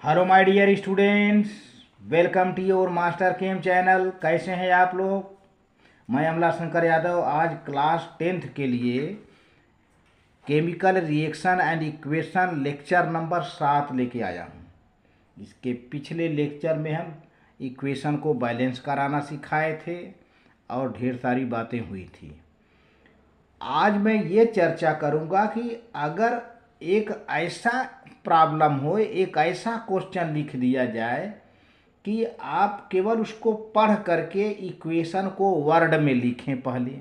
Hello my dear students, welcome to your master chem channel. कैसे हैं आप लोग। मैं अमला शंकर यादव आज क्लास 10th के लिए chemical reaction and equation lecture number 7 लेके आया हूँ। इसके पिछले लेक्चर में हम इक्वेशन को बैलेंस कराना सिखाए थे और ढेर सारी बातें हुई थी। आज मैं ये चर्चा करूँगा कि अगर एक ऐसा प्रॉब्लम हो, एक ऐसा क्वेश्चन लिख दिया जाए कि आप केवल उसको पढ़ करके इक्वेशन को वर्ड में लिखें पहले,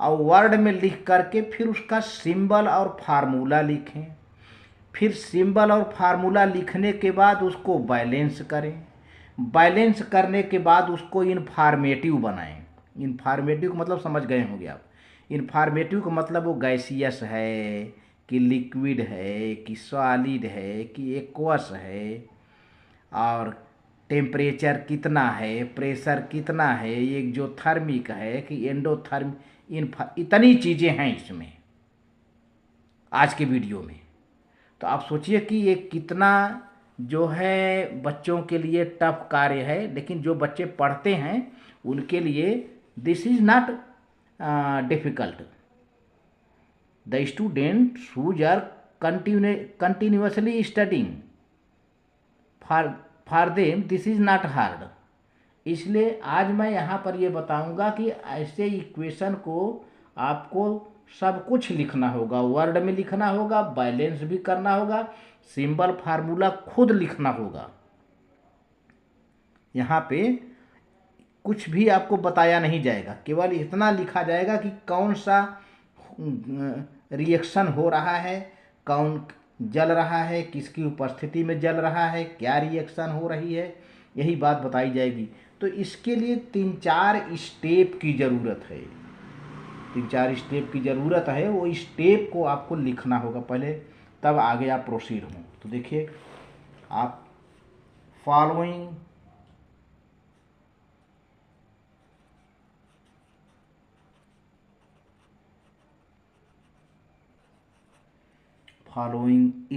और वर्ड में लिख करके फिर उसका सिंबल और फार्मूला लिखें, फिर सिंबल और फार्मूला लिखने के बाद उसको बैलेंस करें, बैलेंस करने के बाद उसको इनफॉर्मेटिव बनाएं। इनफॉर्मेटिव का मतलब समझ गए होंगे आप। इनफॉर्मेटिव का मतलब वो गैसियस है कि लिक्विड है कि सॉलिड है कि एक्वस है, और टेम्परेचर कितना है, प्रेशर कितना है, एक्जोथर्मिक है कि एंडोथर्मिक, इतनी चीज़ें हैं इसमें आज के वीडियो में। तो आप सोचिए कि ये कितना जो है बच्चों के लिए टफ कार्य है, लेकिन जो बच्चे पढ़ते हैं उनके लिए this is not difficult. The students who are continuously studying, for for them this is not hard. इसलिए आज मैं यहाँ पर ये बताऊँगा कि ऐसे इक्वेशन को आपको सब कुछ लिखना होगा, वर्ड में लिखना होगा, बैलेंस भी करना होगा, सिंबल फार्मूला खुद लिखना होगा। यहाँ पे कुछ भी आपको बताया नहीं जाएगा, केवल इतना लिखा जाएगा कि कौन सा रिएक्शन हो रहा है, कौन जल रहा है, किसकी उपस्थिति में जल रहा है, क्या रिएक्शन हो रही है, यही बात बताई जाएगी। तो इसके लिए 3-4 स्टेप की ज़रूरत है। 3-4 स्टेप की ज़रूरत है, वो स्टेप को आपको लिखना होगा पहले, तब आगे आप प्रोसीड हों। तो देखिए आप following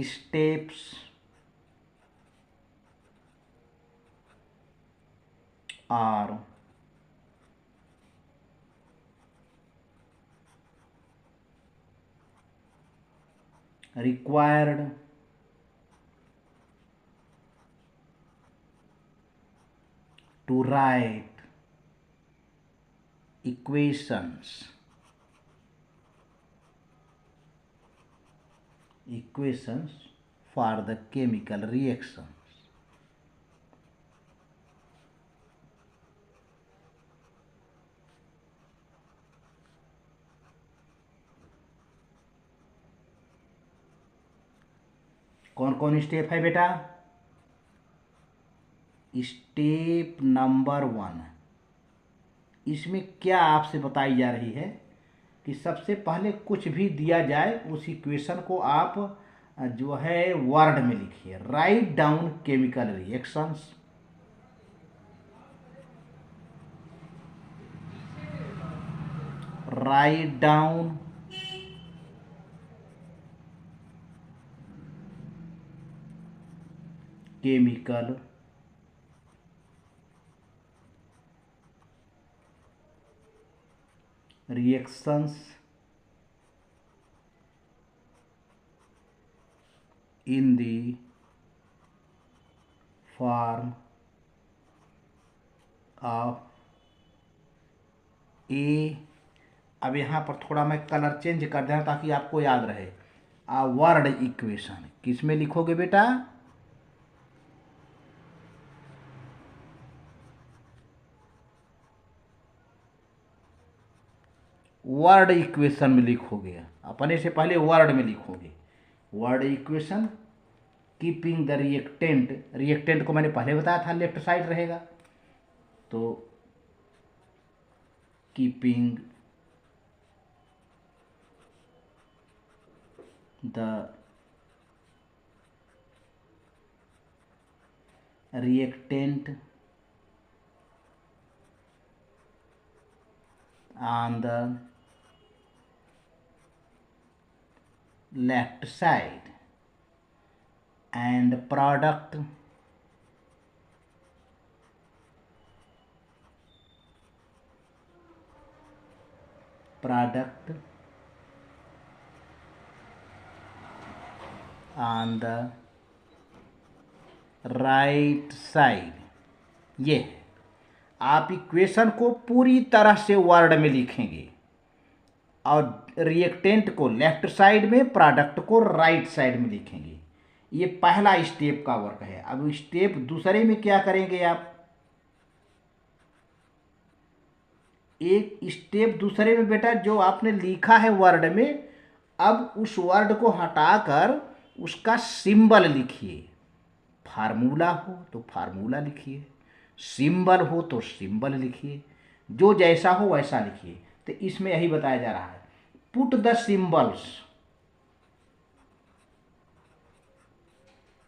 steps are required to write equations for the chemical reactions. कौन कौन स्टेप है बेटा। स्टेप नंबर 1, इसमें क्या आपसे बताई जा रही है कि सबसे पहले कुछ भी दिया जाए उस इक्वेशन को आप जो है वर्ड में लिखिए। Write down chemical reactions, write down chemical reactions in the form of A। अब यहाँ पर थोड़ा मैं कलर चेंज कर देना ताकि आपको याद रहे। आ वर्ड इक्वेशन किस में लिखोगे बेटा। वर्ड इक्वेशन में लिखोगे, अपने से पहले वर्ड में लिखोगे। Word equation keeping the reactant, reactant को मैंने पहले बताया था लेफ्ट साइड रहेगा, तो keeping the reactant on the left side, and product on the right side. ये है। आप इक्वेशन को पूरी तरह से वर्ड में लिखेंगे और रिएक्टेंट को लेफ्ट साइड में, प्रोडक्ट को राइट साइड में लिखेंगे। ये पहला स्टेप का वर्क है। अब स्टेप दूसरे में क्या करेंगे आप, एक स्टेप दूसरे में बेटा जो आपने लिखा है वर्ड में, अब उस वर्ड को हटाकर उसका सिंबल लिखिए। फार्मूला हो तो फार्मूला लिखिए, सिंबल हो तो सिंबल लिखिए, जो जैसा हो वैसा लिखिए। तो इसमें यही बताया जा रहा है, put the symbols,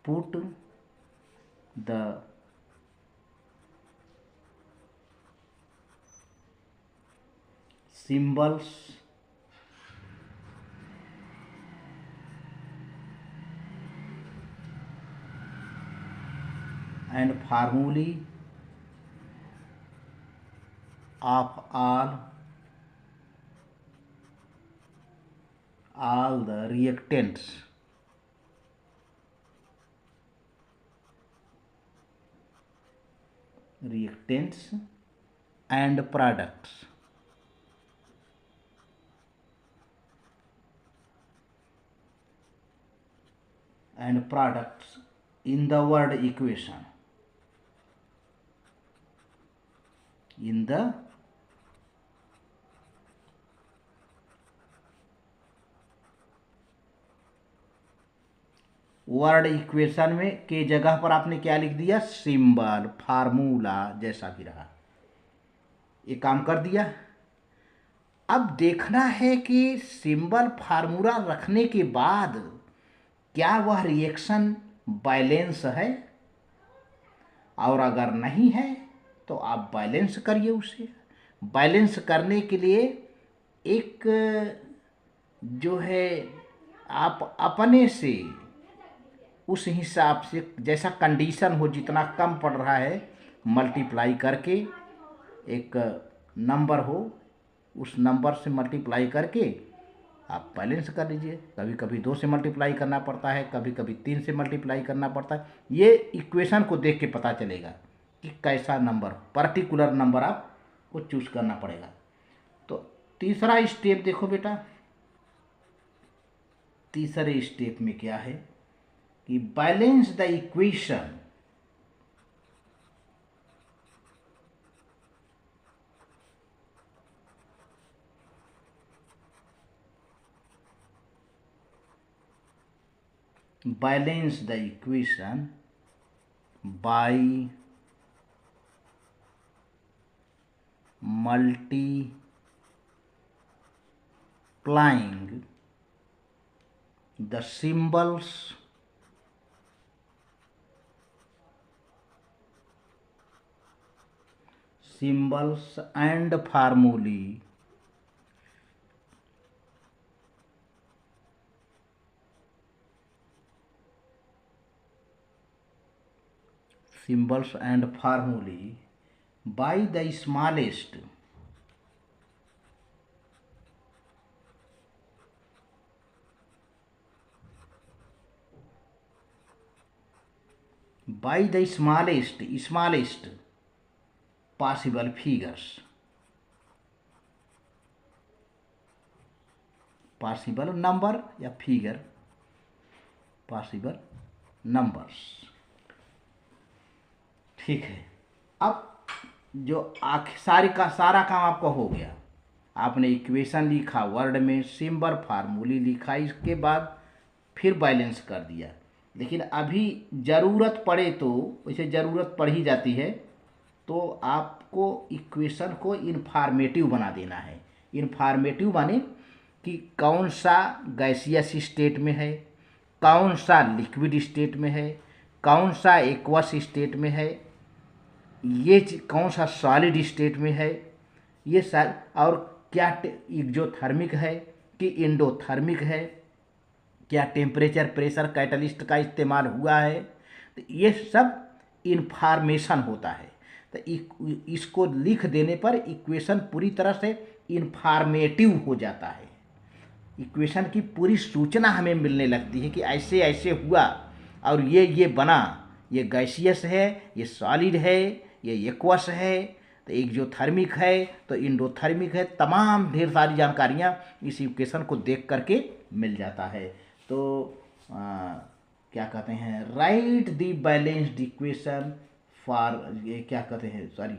put the symbols and formulae of all the reactants and products in the word equation, in the word equation में के जगह पर आपने क्या लिख दिया, सिंबल, फार्मूला, जैसा भी रहा, ये काम कर दिया। अब देखना है कि सिंबल फार्मूला रखने के बाद क्या वह रिएक्शन बैलेंस है, और अगर नहीं है तो आप बैलेंस करिए उसे। बैलेंस करने के लिए एक जो है आप अपने से उस हिसाब से जैसा कंडीशन हो, जितना कम पड़ रहा है मल्टीप्लाई करके, एक नंबर हो उस नंबर से मल्टीप्लाई करके आप बैलेंस कर लीजिए। कभी कभी 2 से मल्टीप्लाई करना पड़ता है, कभी कभी 3 से मल्टीप्लाई करना पड़ता है। ये इक्वेशन को देख के पता चलेगा कि कैसा नंबर, पर्टिकुलर नंबर आपको चूज करना पड़ेगा। तो तीसरा स्टेप देखो बेटा, तीसरे स्टेप में क्या है कि balance the equation, balance the equation by multiplying the symbols and formulae by the smallest possible figures, possible number या figure, possible numbers। ठीक है। अब जो सारा काम आपका हो गया, आपने इक्वेशन लिखा वर्ड में, सिंबल फार्मूले लिखा, इसके बाद फिर बैलेंस कर दिया। लेकिन अभी ज़रूरत पड़े तो, वैसे ज़रूरत पड़ ही जाती है, तो आपको इक्वेशन को इन्फॉर्मेटिव बना देना है। इन्फॉर्मेटिव माने कि कौन सा गैसियस स्टेट में है, कौन सा लिक्विड स्टेट में है, कौन सा एक्वस स्टेट में है, ये कौन सा सॉलिड स्टेट में है, ये और क्या एक्जोथर्मिक है कि एंडोथर्मिक है, क्या टेम्परेचर, प्रेशर, कैटलिस्ट का इस्तेमाल हुआ है। तो ये सब इन्फॉर्मेशन होता है। तो इसको लिख देने पर इक्वेशन पूरी तरह से इन्फॉर्मेटिव हो जाता है। इक्वेशन की पूरी सूचना हमें मिलने लगती है कि ऐसे ऐसे हुआ और ये बना, ये गैसियस है, ये सॉलिड है, ये एक्वस है, तो एक्जोथर्मिक है, तो इंडोथर्मिक है। तमाम ढेर सारी जानकारियाँ इस इक्वेशन को देख करके मिल जाता है। तो क्या कहते हैं, right the balanced equation for, ये क्या कहते हैं, sorry,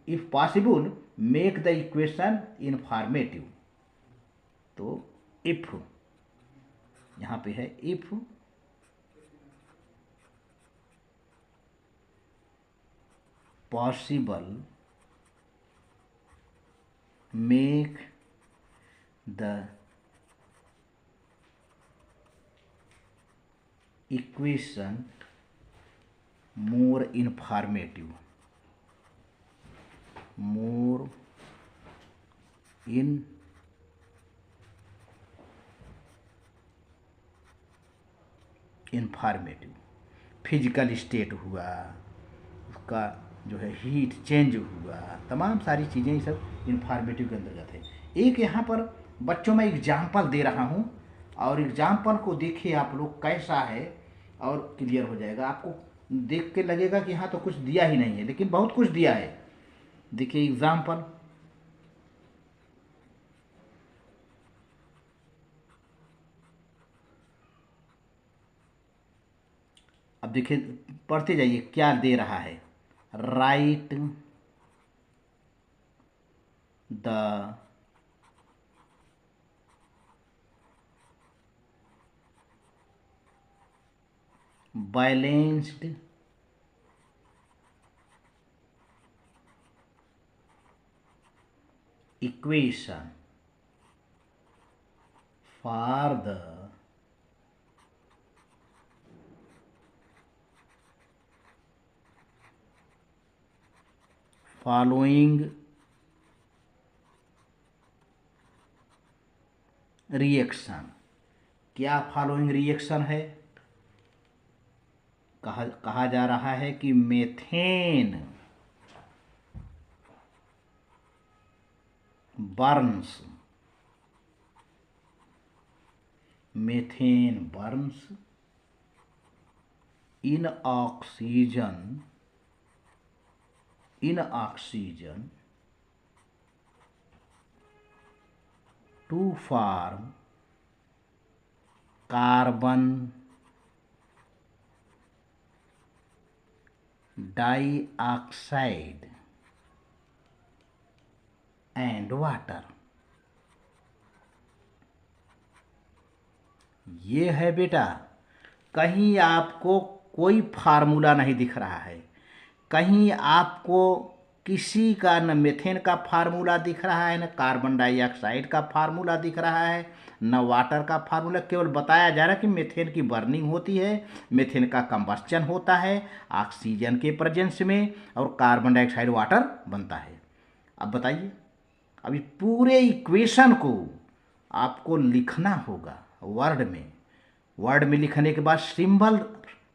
if possible make the equation informative. तो इफ, यहाँ पे है if possible make the equation more informative, more in informative. Physical state हुआ, उसका जो है हीट चेंज हुआ, तमाम सारी चीज़ें ये सब इंफॉर्मेटिव के अंतर्गत है। एक यहाँ पर बच्चों में एग्जाम्पल दे रहा हूँ, और एग्जाम्पल को देखिए आप लोग कैसा है, और क्लियर हो जाएगा। आपको देख के लगेगा कि हाँ तो कुछ दिया ही नहीं है, लेकिन बहुत कुछ दिया है। देखिए एग्जाम्पल, अब देखिए पढ़ते जाइए क्या दे रहा है। Write the balanced equation for the following reaction. क्या फॉलोइंग रिएक्शन है? कहा जा रहा है कि methane burns, methane burns in oxygen to form carbon dioxide and water. ये है बेटा, कहीं आपको कोई फार्मूला नहीं दिख रहा है, कहीं आपको किसी का न मेथेन का फार्मूला दिख रहा है, न कार्बन डाइऑक्साइड का फार्मूला दिख रहा है, न वाटर का फार्मूला। केवल बताया जा रहा है कि मेथेन की बर्निंग होती है, मेथेन का कंबस्चन होता है ऑक्सीजन के प्रेजेंस में, और कार्बन डाइऑक्साइड वाटर बनता है। अब बताइए, अभी पूरे इक्वेशन को आपको लिखना होगा वर्ड में। वर्ड में लिखने के बाद सिंबल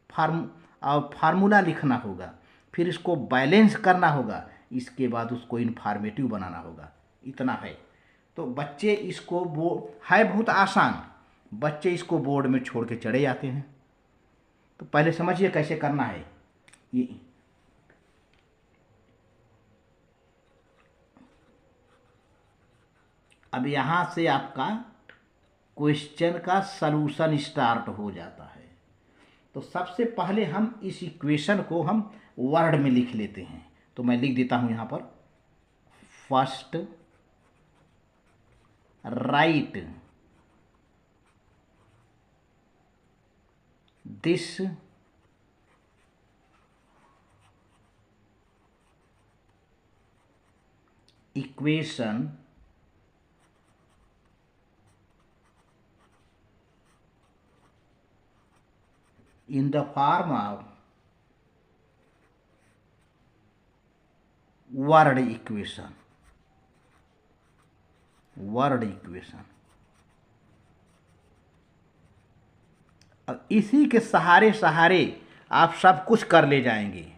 फार्मूला लिखना होगा, फिर इसको बैलेंस करना होगा, इसके बाद उसको इन्फॉर्मेटिव बनाना होगा। इतना है। तो बच्चे इसको है बहुत आसान, बच्चे इसको बोर्ड में छोड़ के चले जाते हैं। तो पहले समझिए कैसे करना है ये। अब यहाँ से आपका क्वेश्चन का सलूशन स्टार्ट हो जाता है। तो सबसे पहले हम इस इक्वेशन को हम वर्ड में लिख लेते हैं। तो मैं लिख देता हूं यहां पर, first right this equation in the form of word equation, और इसी के सहारे सहारे आप सब कुछ कर ले जाएंगे।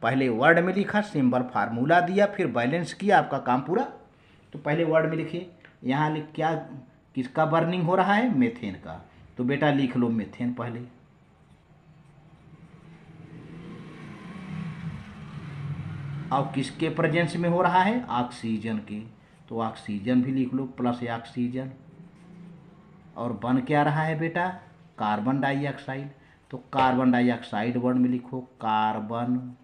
पहले वर्ड में लिखा, सिंबल फार्मूला दिया, फिर बैलेंस किया, आपका काम पूरा। तो पहले वर्ड में लिखिए, यहाँ लिख क्या, किसका बर्निंग हो रहा है, मीथेन का। तो बेटा लिख लो मीथेन पहले। अब किसके प्रेजेंस में हो रहा है, ऑक्सीजन के। तो ऑक्सीजन भी लिख लो, प्लस ऑक्सीजन। और बन क्या रहा है बेटा, कार्बन डाइऑक्साइड। तो कार्बन डाइऑक्साइड वर्ड में लिखो, कार्बन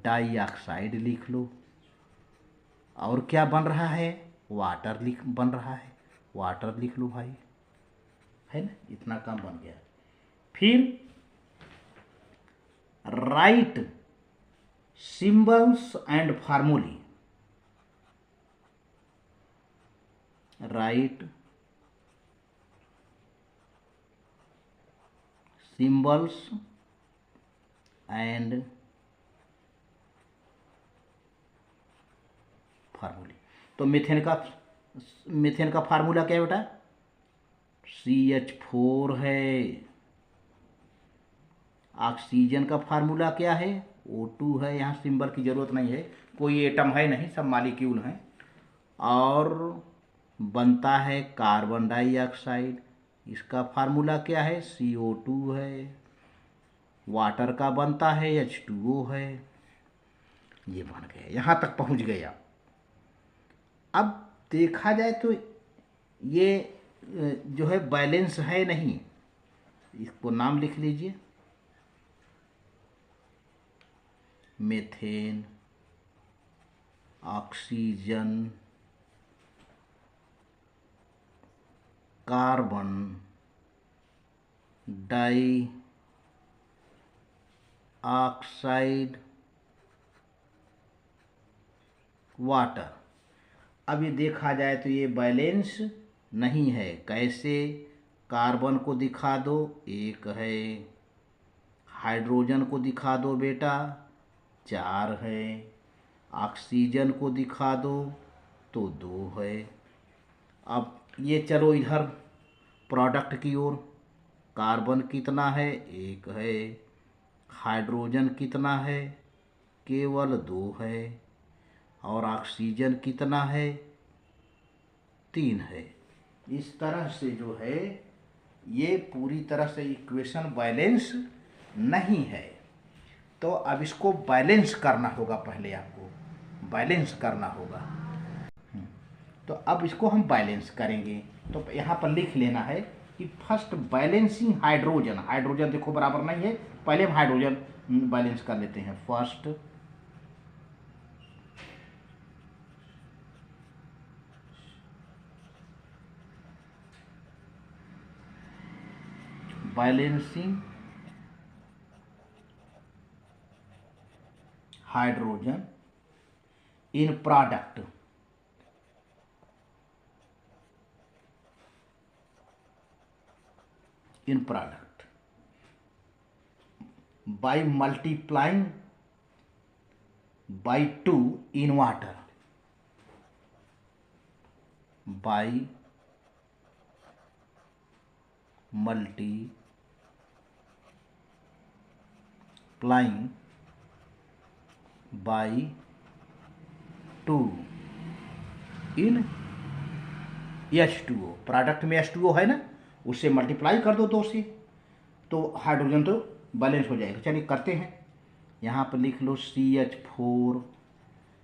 डाइऑक्साइड लिख लो। और क्या बन रहा है, वाटर बन रहा है, वाटर लिख लो भाई, है ना, इतना काम बन गया। फिर write symbols and formulae, write symbols and formulae. तो मीथेन का फार्मूला क्या है बेटा, CH4 है। ऑक्सीजन का फार्मूला क्या है, O2 है। यहाँ सिंबल की ज़रूरत नहीं है, कोई एटम है नहीं, सब मालिक्यूल हैं। और बनता है कार्बन डाइऑक्साइड, इसका फार्मूला क्या है, CO2 है। वाटर का बनता है H2O है। ये बन गया, यहाँ तक पहुँच गया। अब देखा जाए तो ये जो है बैलेंस है नहीं, इसको नाम लिख लीजिए, methane, oxygen, carbon dioxide, water. अब ये देखा जाए तो ये बैलेंस नहीं है। कैसे, कार्बन को दिखा दो, एक है। हाइड्रोजन को दिखा दो बेटा, 4 है। ऑक्सीजन को दिखा दो तो 2 है। अब ये चलो इधर प्रोडक्ट की ओर, कार्बन कितना है, 1 है। हाइड्रोजन कितना है, केवल 2 है। और ऑक्सीजन कितना है, 3 है। इस तरह से जो है ये पूरी तरह से इक्वेशन बैलेंस नहीं है। तो अब इसको बैलेंस करना होगा, पहले आपको बैलेंस करना होगा। तो अब इसको हम बैलेंस करेंगे। तो यहाँ पर लिख लेना है कि फर्स्ट बैलेंसिंग हाइड्रोजन, हाइड्रोजन देखो बराबर नहीं है, पहले हम हाइड्रोजन बैलेंस कर लेते हैं। First balancing hydrogen in product, in product by multiplying by 2 in water, by multiplying by 2 in H2O। Product में H2O है ना, उससे मल्टीप्लाई कर दो 2 से, तो हाइड्रोजन तो बैलेंस हो जाएगा। चलिए करते हैं। यहाँ पर लिख लो CH4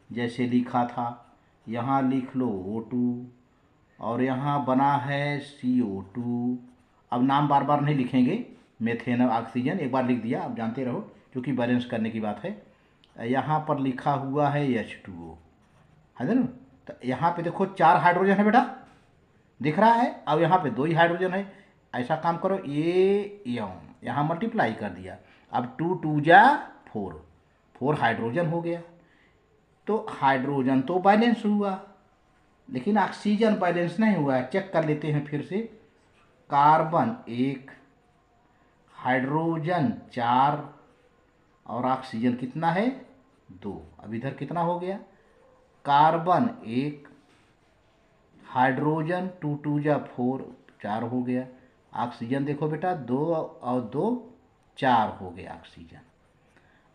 जैसे लिखा था, यहाँ लिख लो O2, और यहाँ बना है CO2। अब नाम बार बार नहीं लिखेंगे, मीथेन ऑक्सीजन एक बार लिख दिया, आप जानते रहो क्योंकि बैलेंस करने की बात है। यहाँ पर लिखा हुआ है H2O, है ना। तो यहाँ पे देखो 4 हाइड्रोजन है बेटा, दिख रहा है। अब यहाँ पे 2 ही हाइड्रोजन है। ऐसा काम करो, ये यहाँ मल्टीप्लाई कर दिया। अब 2 2 जा 4, 4 हाइड्रोजन हो गया। तो हाइड्रोजन तो बैलेंस हुआ, लेकिन ऑक्सीजन बैलेंस नहीं हुआ है। चेक कर लेते हैं फिर से। कार्बन 1, हाइड्रोजन 4, और ऑक्सीजन कितना है, 2। अब इधर कितना हो गया, कार्बन 1, हाइड्रोजन 2 2 जा 4, 4 हो गया। ऑक्सीजन देखो बेटा, 2 और 2 4 हो गया ऑक्सीजन।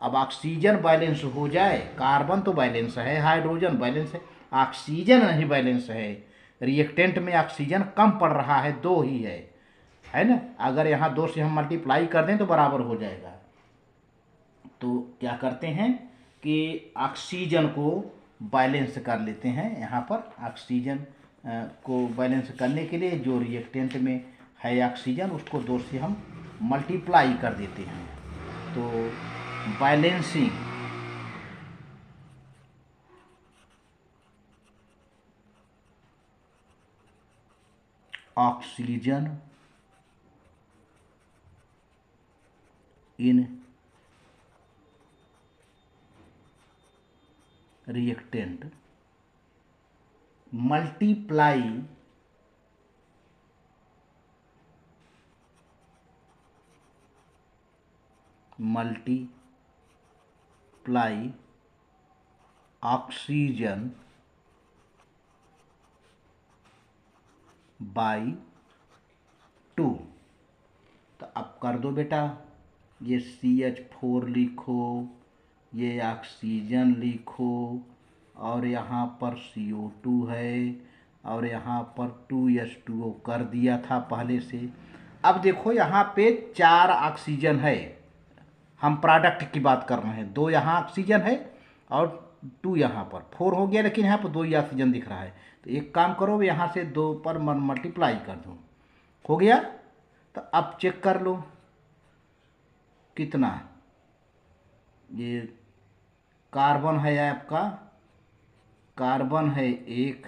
अब ऑक्सीजन बैलेंस हो जाए, कार्बन तो बैलेंस है, हाइड्रोजन बैलेंस है, ऑक्सीजन नहीं बैलेंस है। रिएक्टेंट में ऑक्सीजन कम पड़ रहा है, 2 ही है ना। अगर यहाँ 2 से हम मल्टीप्लाई कर दें तो बराबर हो जाएगा। तो क्या करते हैं कि ऑक्सीजन को बैलेंस कर लेते हैं। यहाँ पर ऑक्सीजन को बैलेंस करने के लिए जो रिएक्टेंट में है ऑक्सीजन, उसको 2 से हम मल्टीप्लाई कर देते हैं। तो balancing oxygen in reactant multiply oxygen by 2। तो अब कर दो बेटा, ये CH4 लिखो, ये ऑक्सीजन लिखो, और यहाँ पर CO2 है, और यहाँ पर 2H2O कर दिया था पहले से। अब देखो यहाँ पे 4 ऑक्सीजन है, हम प्रोडक्ट की बात कर रहे हैं। 2 यहाँ ऑक्सीजन है और 2 यहाँ पर, 4 हो गया, लेकिन यहाँ पर 2 ही ऑक्सीजन दिख रहा है। तो एक काम करो, यहाँ से 2 पर मल्टीप्लाई कर दो, हो गया। तो अब चेक कर लो कितना, ये कार्बन है आपका, कार्बन है 1,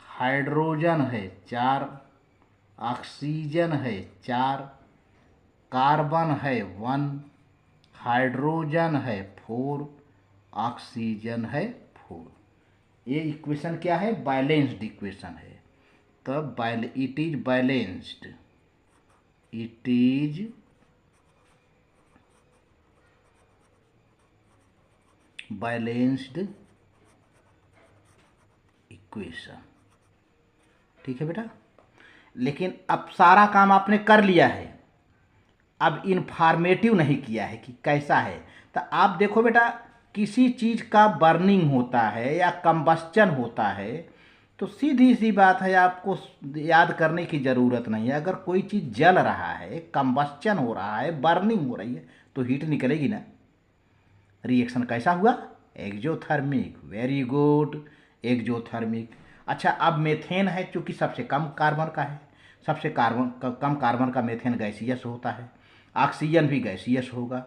हाइड्रोजन है 4, ऑक्सीजन है 4, कार्बन है 1, हाइड्रोजन है 4, ऑक्सीजन है 4। ये इक्वेशन क्या है? बैलेंस्ड इक्वेशन है। तब it is balanced, it is balanced equation. ठीक है बेटा, लेकिन अब सारा काम आपने कर लिया है, अब इन्फॉर्मेटिव नहीं किया है कि कैसा है। तो आप देखो बेटा, किसी चीज़ का बर्निंग होता है या कंबस्चन होता है तो सीधी सी बात है, आपको याद करने की ज़रूरत नहीं है। अगर कोई चीज़ जल रहा है, कंबस्चन हो रहा है, बर्निंग हो रही है, तो हीट निकलेगी ना। रिएक्शन कैसा हुआ? एक्जोथर्मिक। Very good, exothermic. अच्छा, अब मेथेन है, चूँकि सबसे कम कार्बन का है, सबसे कम कार्बन का मेथेन गैसियस होता है। ऑक्सीजन भी गैसियस होगा,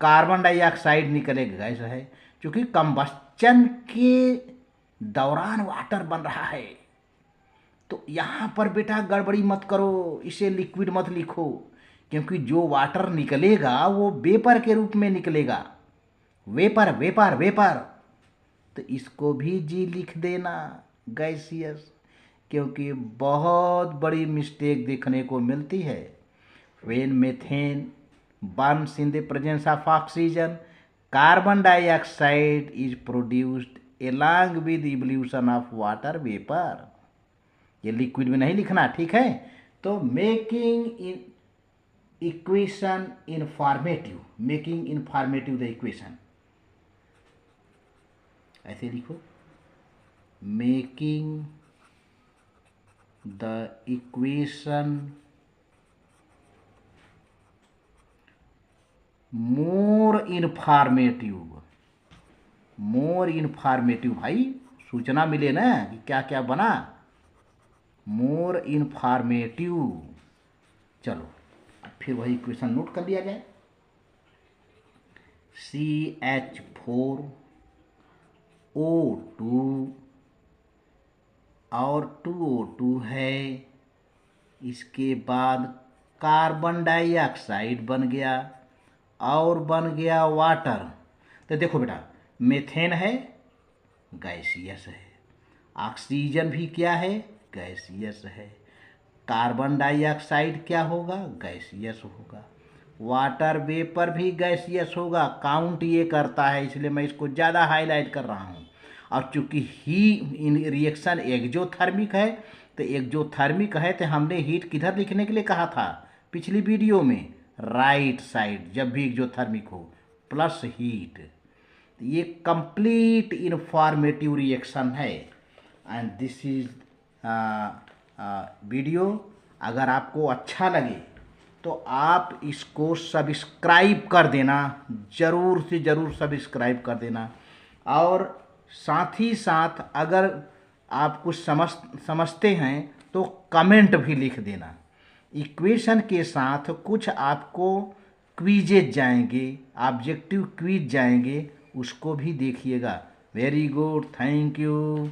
कार्बन डाइऑक्साइड निकलेगा गैस है। क्योंकि कंबस्चन के दौरान वाटर बन रहा है, तो यहाँ पर बेटा गड़बड़ी मत करो, इसे लिक्विड मत लिखो, क्योंकि जो वाटर निकलेगा वो वेपर के रूप में निकलेगा। वेपर वेपर वेपर, तो इसको भी जी लिख देना, गैसियस। क्योंकि बहुत बड़ी मिस्टेक देखने को मिलती है। When methane burns in the presence of oxygen, carbon dioxide is produced along with evolution of water vapor। ये लिक्विड में नहीं लिखना, ठीक है। तो making in equation informative, making informative the equation, ऐसे लिखो, making the equation more informative. More informative, भाई सूचना मिले ना कि क्या क्या बना, मोर इन्फॉर्मेटिव। चलो अब फिर वही इक्वेशन नोट कर लिया जाए। CH4O2 और 2O2 है, इसके बाद कार्बन डाइऑक्साइड बन गया और बन गया वाटर। तो देखो बेटा, मेथेन है, गैसियस है, ऑक्सीजन भी क्या है? गैसियस है। कार्बन डाइऑक्साइड क्या होगा? गैसियस होगा। वाटर वेपर भी गैसियस होगा। काउंट ये करता है, इसलिए मैं इसको ज़्यादा हाईलाइट कर रहा हूँ। और चूंकि ही इन रिएक्शन एक्जोथर्मिक है, तो एक्जोथर्मिक है तो हमने हीट किधर लिखने के लिए कहा था पिछली वीडियो में, राइट साइड, जब भी एक्जोथर्मिक हो प्लस हीट। ये कंप्लीट इंफॉर्मेटिव रिएक्शन है एंड दिस इज वीडियो। अगर आपको अच्छा लगे तो आप इसको सब्सक्राइब कर देना, ज़रूर से ज़रूर सब्सक्राइब कर देना। और साथ ही साथ अगर आप कुछ समझते हैं तो कमेंट भी लिख देना। इक्वेशन के साथ कुछ आपको क्विजेज जाएंगे, ऑब्जेक्टिव क्विज जाएंगे, उसको भी देखिएगा। Very good, thank you.